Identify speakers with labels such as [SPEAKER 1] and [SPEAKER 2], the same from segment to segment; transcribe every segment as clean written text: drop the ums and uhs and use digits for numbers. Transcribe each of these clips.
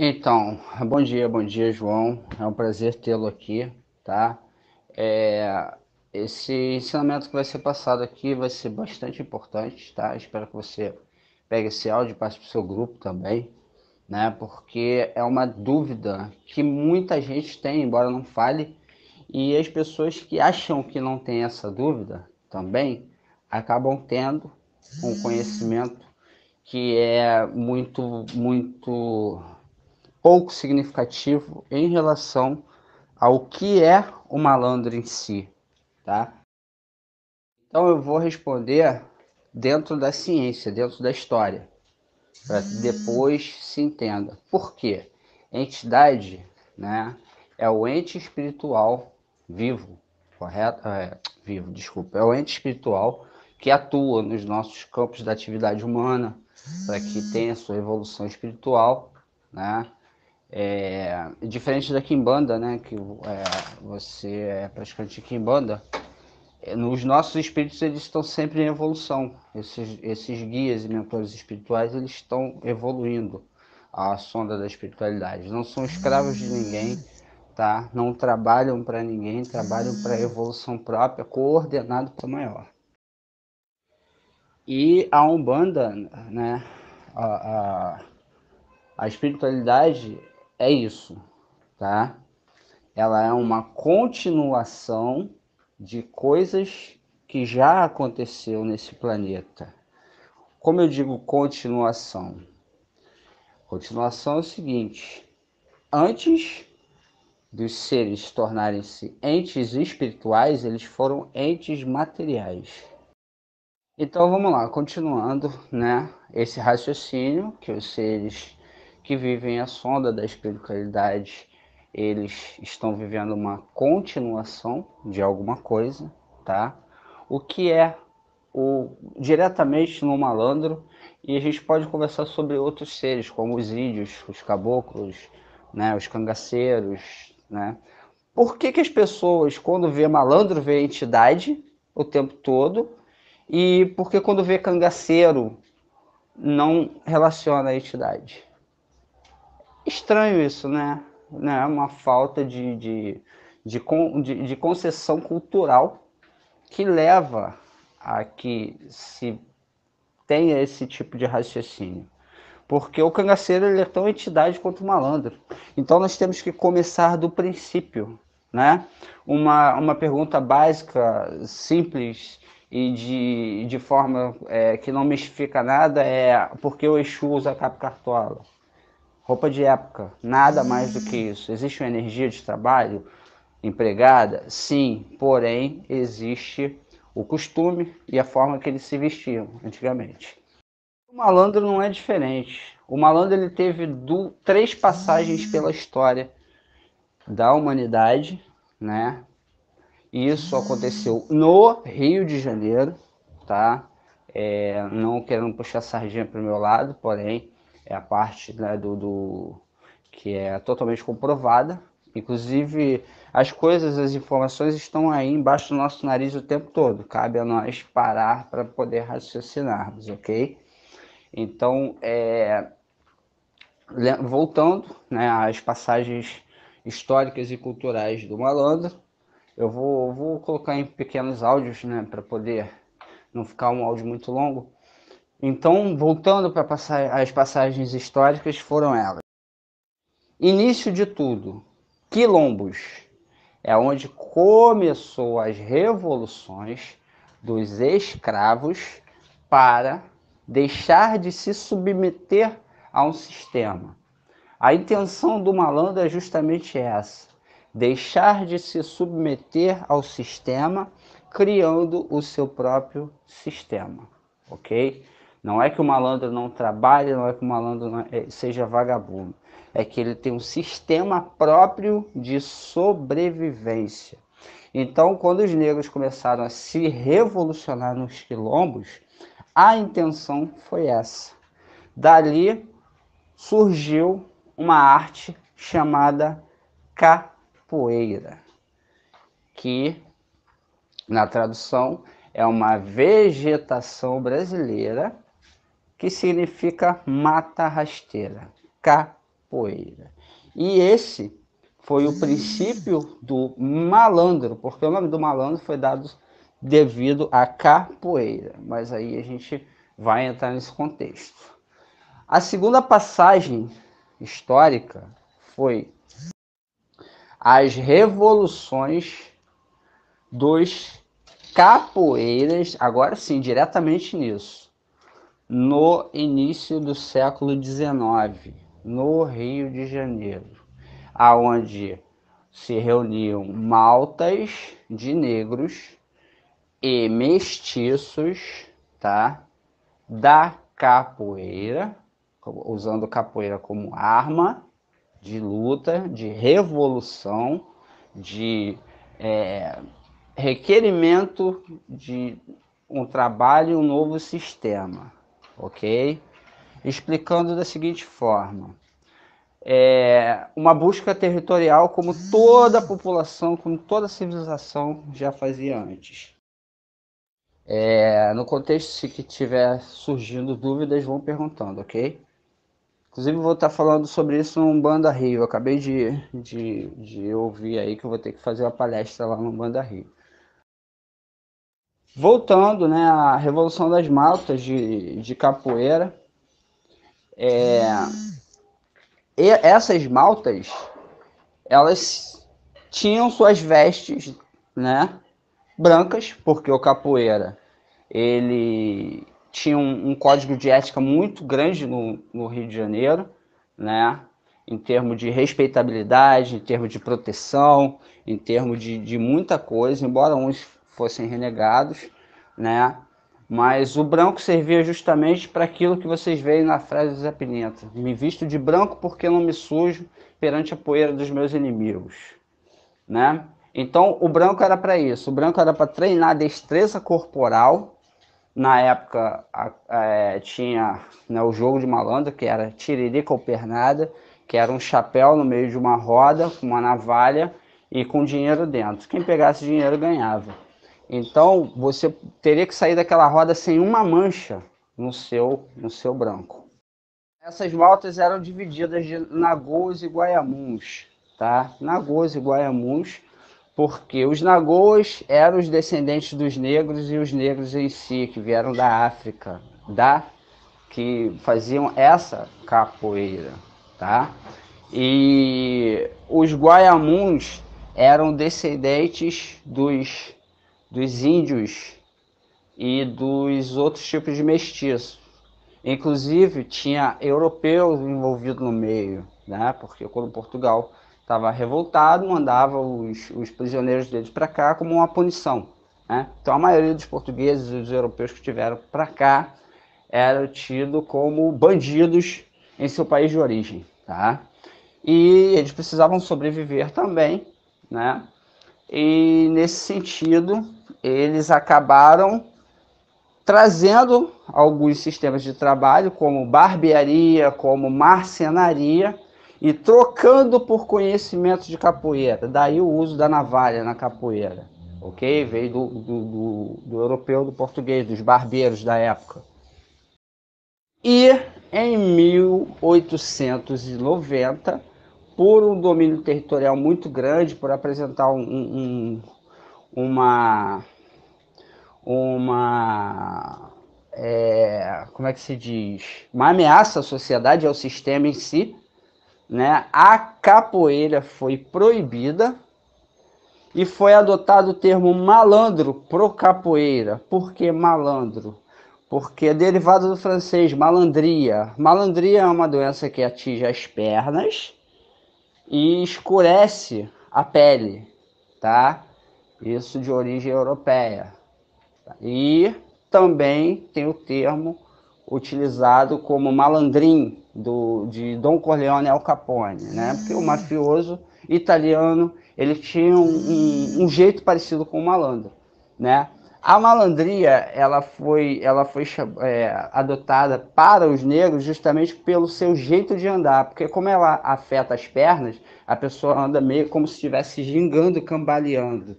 [SPEAKER 1] Então, bom dia, João. É um prazer tê-lo aqui, tá? É, esse ensinamento que vai ser passado aqui vai ser bastante importante, tá? Espero que você pegue esse áudio e passe para o seu grupo também, né? Porque é uma dúvida que muita gente tem, embora não fale, e as pessoas que acham que não tem essa dúvida também acabam tendo um conhecimento que é muito pouco significativo em relação ao que é o malandro em si, tá? Então eu vou responder dentro da ciência, dentro da história, para que depois se entenda. Por quê? Entidade, né, é o ente espiritual vivo, correto? Vivo, desculpa. É o ente espiritual que atua nos nossos campos da atividade humana para que tenha sua evolução espiritual, né? Diferente da Kimbanda, né? Que você é praticante de Kimbanda, os nossos espíritos eles estão sempre em evolução. Esses guias e mentores espirituais eles estão evoluindo a sonda da espiritualidade. Não são escravos de ninguém, tá? Não trabalham para ninguém, trabalham para a evolução própria, coordenado para o maior. E a Umbanda, né? A, a, a espiritualidade é isso, tá? Ela é uma continuação de coisas que já aconteceu nesse planeta. Como eu digo continuação? Continuação é o seguinte: antes dos seres tornarem-se entes espirituais, eles foram entes materiais. Então vamos lá, continuando, né? Esse raciocínio que os seres que vivem a sonda da espiritualidade, eles estão vivendo uma continuação de alguma coisa, tá? O que é o diretamente no malandro, e a gente pode conversar sobre outros seres, como os índios, os caboclos, né, os cangaceiros, né? Por que que as pessoas, quando vê malandro, vê entidade o tempo todo, e porque quando vê cangaceiro, não relaciona a entidade? Estranho isso, né? É uma falta de concessão cultural que leva a que se tenha esse tipo de raciocínio. Porque o cangaceiro ele é tão entidade quanto o malandro. Então nós temos que começar do princípio, né? Uma pergunta básica, simples e de forma que não mistifica nada é por que o Exu usa capa cartola? Roupa de época, nada mais do que isso. Existe uma energia de trabalho empregada? Sim, porém existe o costume e a forma que eles se vestiam antigamente. O malandro não é diferente. O malandro ele teve três passagens pela história da humanidade, né? Isso aconteceu no Rio de Janeiro, tá? Não querendo puxar sardinha para o meu lado, porém é a parte, né, que é totalmente comprovada. Inclusive as coisas, as informações estão aí embaixo do nosso nariz o tempo todo. Cabe a nós parar para poder raciocinarmos, ok? Então, voltando, né, às passagens históricas e culturais do malandro, eu vou colocar em pequenos áudios, né, para poder não ficar um áudio muito longo. Então, voltando para as passagens históricas, foram elas. Início de tudo, quilombos, é onde começou as revoluções dos escravos para deixar de se submeter a um sistema. A intenção do malandro é justamente essa: deixar de se submeter ao sistema, criando o seu próprio sistema, ok? Não é que o malandro não trabalhe, não é que o malandro seja vagabundo, é que ele tem um sistema próprio de sobrevivência. Então, quando os negros começaram a se revolucionar nos quilombos, a intenção foi essa. Dali surgiu uma arte chamada capoeira, que na tradução é uma vegetação brasileira que significa mata rasteira. Capoeira. capoeira. E esse foi o princípio do malandro, porque o nome do malandro foi dado devido à capoeira. Mas aí a gente vai entrar nesse contexto. A segunda passagem histórica foi as revoluções dos capoeiras, agora sim, diretamente nisso, no início do século XIX, no Rio de Janeiro, aonde se reuniam maltas de negros e mestiços, tá? Da capoeira, usando capoeira como arma de luta, de revolução, de requerimento de um trabalho e um novo sistema, ok? Explicando da seguinte forma: uma busca territorial como toda a população, como toda a civilização já fazia antes. No contexto, se que tiver surgindo dúvidas, vão perguntando, ok? Inclusive, vou estar falando sobre isso no Banda Rio. Eu acabei de ouvir aí que eu vou ter que fazer uma palestra lá no Banda Rio. Voltando, né, à Revolução das Maltas de capoeira. E essas maltas, elas tinham suas vestes, né, brancas, porque o capoeira ele tinha um código de ética muito grande no Rio de Janeiro, né? Em termos de respeitabilidade, em termos de proteção, em termos de muita coisa, embora uns fossem renegados, né? Mas o branco servia justamente para aquilo que vocês veem na frase do Zé Pimenta: me visto de branco porque não me sujo perante a poeira dos meus inimigos, né? Então o branco era para isso, o branco era para treinar a destreza corporal. Na época tinha, né, o jogo de malandro, que era tiririca ou pernada, que era um chapéu no meio de uma roda, com uma navalha e com dinheiro dentro. Quem pegasse dinheiro ganhava. Então você teria que sair daquela roda sem uma mancha no seu branco. Essas maltas eram divididas de Nagôs e Guaiamuns, tá? Nagôs e Guaiamuns, porque os Nagôs eram os descendentes dos negros e os negros em si, que vieram da África, que faziam essa capoeira, tá? E os Guaiamuns eram descendentes dos índios e dos outros tipos de mestiços. Inclusive, tinha europeus envolvidos no meio, né? Porque quando Portugal estava revoltado, mandava os prisioneiros deles para cá como uma punição, né? Então, a maioria dos portugueses e dos europeus que estiveram para cá eram tidos como bandidos em seu país de origem, tá? E eles precisavam sobreviver também, né? E, nesse sentido, eles acabaram trazendo alguns sistemas de trabalho, como barbearia, como marcenaria, e trocando por conhecimento de capoeira. Daí o uso da navalha na capoeira, ok? Veio do europeu, do português, dos barbeiros da época. E em 1890, por um domínio territorial muito grande, por apresentar uma como é que se diz? Uma ameaça à sociedade, ao sistema em si, né? A capoeira foi proibida e foi adotado o termo malandro pro capoeira. Por que malandro? Porque é derivado do francês malandria. Malandria é uma doença que atinge as pernas e escurece a pele, tá? Isso de origem europeia. E também tem o termo utilizado como malandrim de Dom Corleone Al Capone, né? Porque o mafioso italiano ele tinha um jeito parecido com o malandro, né? A malandria ela foi adotada para os negros justamente pelo seu jeito de andar, porque como ela afeta as pernas, a pessoa anda meio como se estivesse gingando, cambaleando,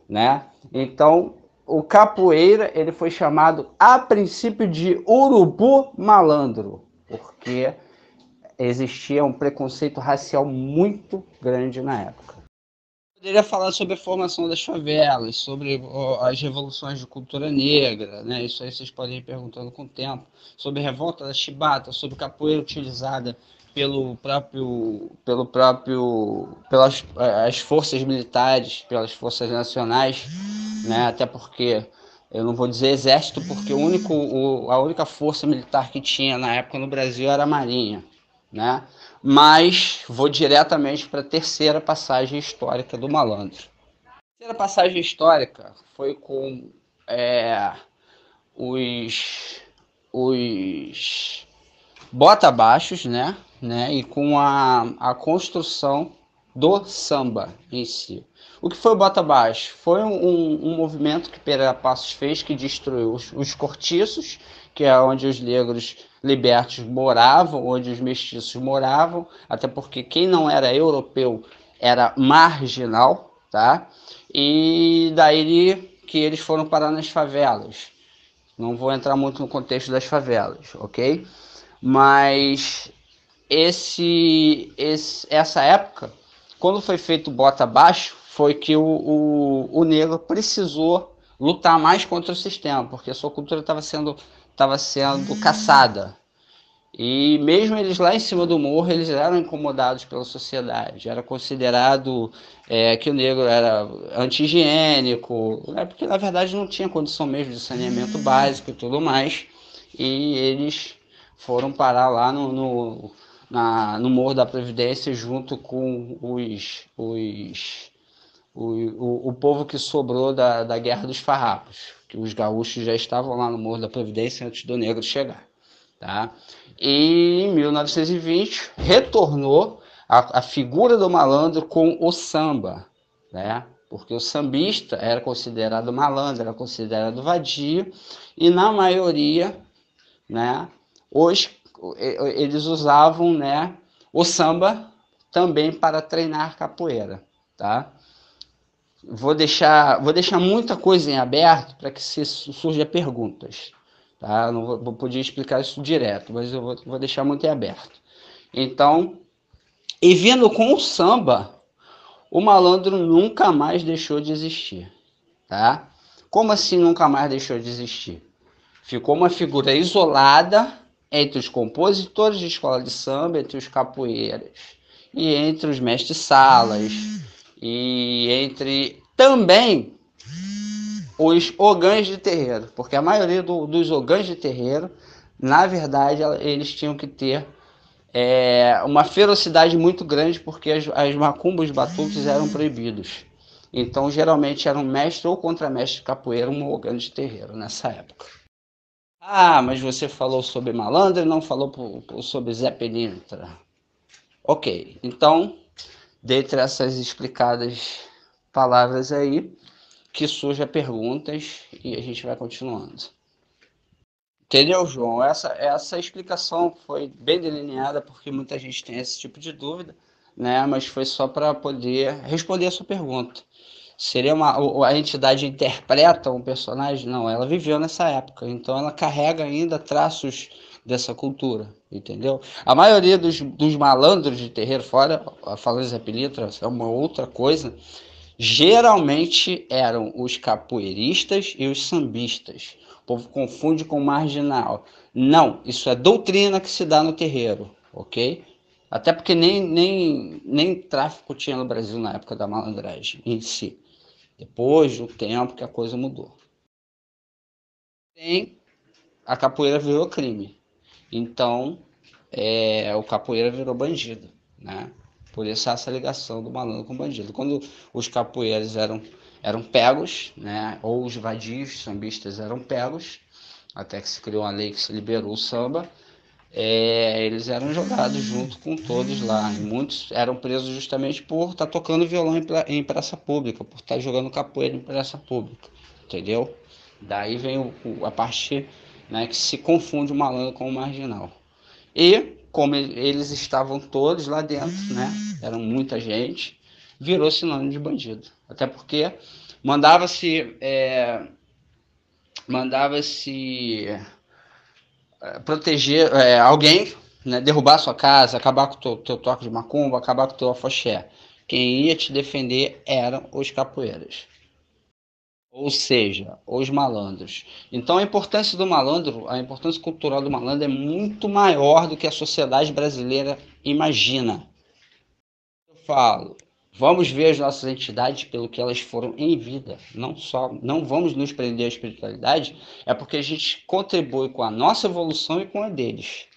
[SPEAKER 1] né? Então o capoeira ele foi chamado a princípio de urubu malandro, porque existia um preconceito racial muito grande na época. Poderia falar sobre a formação das favelas, sobre as revoluções de cultura negra, né? Isso aí vocês podem ir perguntando com o tempo, sobre a revolta da chibata, sobre capoeira utilizada pelas as forças militares, pelas forças nacionais, né? Até porque eu não vou dizer exército, porque a única força militar que tinha na época no Brasil era a Marinha, né? Mas vou diretamente para a terceira passagem histórica do Malandro. A terceira passagem histórica foi com é, os, os bota-baixos, né? E com a construção do samba em si. O que foi o bota-baixo? Foi um movimento que Pereira Passos fez que destruiu os cortiços, que é onde os negros libertos moravam, onde os mestiços moravam, até porque quem não era europeu era marginal, tá? E daí que eles foram parar nas favelas. Não vou entrar muito no contexto das favelas, ok? Mas essa época, quando foi feito o bota abaixo, foi que o negro precisou lutar mais contra o sistema, porque a sua cultura estava sendo caçada. E mesmo eles lá em cima do morro, eles eram incomodados pela sociedade. Era considerado que o negro era anti-higiênico, né? Porque na verdade não tinha condição mesmo de saneamento básico e tudo mais. E eles foram parar lá no Morro da Previdência junto com o povo que sobrou da Guerra dos Farrapos, que os gaúchos já estavam lá no Morro da Previdência antes do negro chegar. Tá? E em 1920 retornou a figura do malandro com o samba, né? Porque o sambista era considerado malandro, era considerado vadio, e na maioria, né, eles usavam, né, o samba também para treinar capoeira, tá? Vou deixar muita coisa em aberto para que se surja perguntas. Tá? Eu não vou poder explicar isso direto, mas eu vou deixar muito em aberto. Então, e vindo com o samba, o malandro nunca mais deixou de existir. Tá? Como assim nunca mais deixou de existir? Ficou uma figura isolada entre os compositores de escola de samba, entre os capoeiras, e entre os mestres-salas, e entre também os ogãs de terreiro, porque a maioria dos ogãs de terreiro, na verdade, eles tinham que ter uma ferocidade muito grande, porque as macumbas, os batuques eram proibidos. Então, geralmente, era um mestre ou contramestre de capoeira, um ogã de terreiro, nessa época. Ah, mas você falou sobre malandro e não falou sobre Zé Pelintra. Ok, então, dentre essas explicadas palavras aí, que surja perguntas e a gente vai continuando. Entendeu, João? Essa explicação foi bem delineada porque muita gente tem esse tipo de dúvida, né? Mas foi só para poder responder a sua pergunta. Seria a entidade interpreta um personagem? Não, ela viveu nessa época, então ela carrega ainda traços dessa cultura, entendeu? A maioria dos malandros de terreiro, fora a Falange Pelintra, é uma outra coisa, geralmente eram os capoeiristas e os sambistas. O povo confunde com marginal. Não, isso é doutrina que se dá no terreiro, ok? Até porque nem tráfico tinha no Brasil na época da malandragem em si. Depois do tempo que a coisa mudou. A capoeira virou crime. Então, o capoeira virou bandido, né? Por isso essa ligação do malandro com o bandido. Quando os capoeiras eram pegos, né? Ou os vadios sambistas eram pegos, até que se criou uma lei que se liberou o samba, eles eram jogados junto com todos lá. E muitos eram presos justamente por estar tocando violão em praça pública, por estar jogando capoeira em praça pública, entendeu? Daí vem a parte, né, que se confunde o malandro com o marginal. E, como eles estavam todos lá dentro, né? Eram muita gente, virou sinônimo de bandido. Até porque mandava-se proteger alguém, né, derrubar a sua casa, acabar com o teu toque de macumba, acabar com o teu afoxé. Quem ia te defender eram os capoeiras. Ou seja, os malandros. Então a importância do malandro, a importância cultural do malandro é muito maior do que a sociedade brasileira imagina. Eu falo, vamos ver as nossas entidades pelo que elas foram em vida. Não vamos nos prender à espiritualidade, é porque a gente contribui com a nossa evolução e com a deles.